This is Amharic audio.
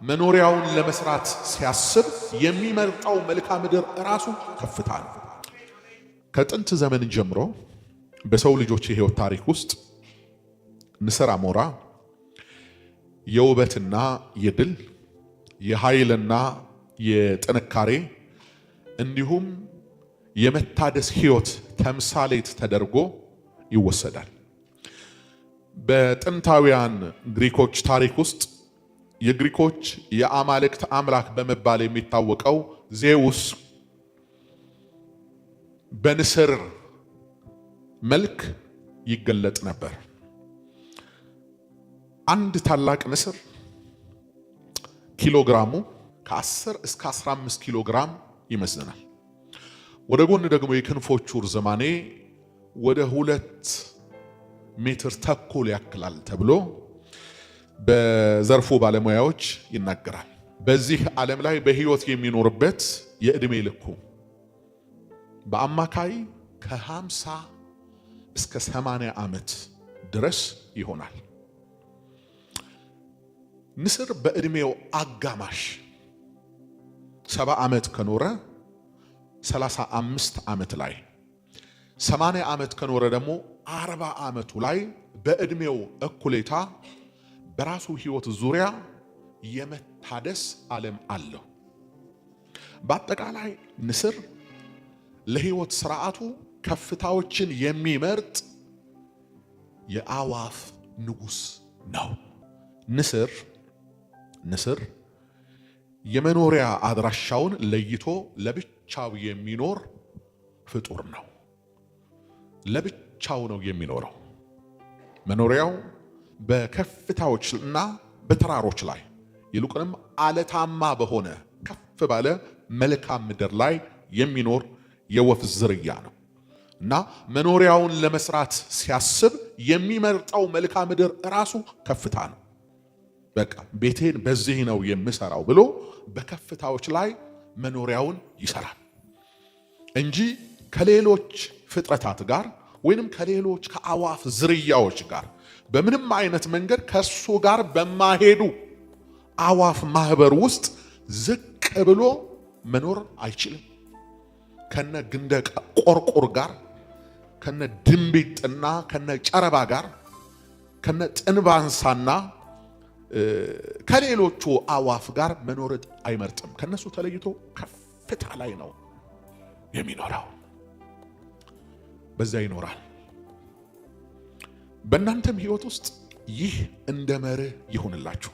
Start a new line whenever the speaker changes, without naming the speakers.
መኖሪያውን ለመስራት ሲያስብ የሚመርጠው መልክዓ ምድር ራሱ ከፍታ ነው። ከጥንት ዘመን ጀምሮ በሰው ልጆች የህይወት ታሪክ ውስጥ ንስር አሞራ የውበትና የድል የኃይልና የጥንካሬ እንዲሁም የመታደስ ህይወት ተምሳሌት ተደርጎ ይወሰዳል። በጥንታውያን ግሪኮች ታሪክ ውስጥ የግሪኮች የአማልክት አምላክ በመባል የሚታወቀው ዜውስ በንስር መልክ ይገለጥ ነበር። አንድ ታላቅ ንስር ኪሎግራሙ ከ10 እስከ 15 ኪሎግራም ይመዝናል። ወደ ጎን ደግሞ የክንፎቹ ርዝማኔ ወደ 2 ሜትር ተኩል ያክላል ተብሎ በዘርፉ ባለሙያዎች ይናገራል። በዚህ ዓለም ላይ በህይወት የሚኖርበት የዕድሜ ልኩ በአማካይ ከ50 እስከ 80 ዓመት ድረስ ይሆናል። ንስር በዕድሜው አጋማሽ 70 ዓመት ከኖረ 35 ዓመት ላይ 80 ዓመት ከኖረ ደግሞ 40 ዓመቱ ላይ በዕድሜው እኩሌታ በራሱ ህይወት ዙሪያ የመታደስ ዓለም አለው። በአጠቃላይ ንስር ለህይወት ስርዓቱ ከፍታዎችን የሚመርጥ የአዋፍ ንጉስ ነው። ንስር የመኖሪያ አድራሻውን ለይቶ ለብቻው የሚኖር ፍጡር ነው። ለብቻው ነው የሚኖረው። መኖሪያው በከፍታዎችና በተራሮች ላይ ይልቁንም አለታማ በሆነ ከፍ ባለ መልካም ምድር ላይ የሚኖር የወፍ ዝርያ ነው እና መኖሪያውን ለመስራት ሲያስብ የሚመርጠው መልክዓ ምድር ራሱ ከፍታ ነው። በቃ ቤቴን በዚህ ነው የምሰራው ብሎ በከፍታዎች ላይ መኖሪያውን ይሰራል እንጂ ከሌሎች ፍጥረታት ጋር ወይንም ከሌሎች ከአዋፍ ዝርያዎች ጋር በምንም አይነት መንገድ ከሱ ጋር በማሄዱ አዋፍ ማህበር ውስጥ ዝቅ ብሎ መኖር አይችልም። ከነ ግንደ ቆርቆር ጋር ከነ ድንቢጥና ከነ ጨረባ ጋር ከነ ጥንባንሳና ከሌሎቹ አዋፍ ጋር መኖር አይመርጥም። ከነሱ ተለይቶ ከፍታ ላይ ነው የሚኖረው። በዛ ይኖራል። በእናንተም ህይወት ውስጥ ይህ እንደ መርህ ይሁንላችሁ።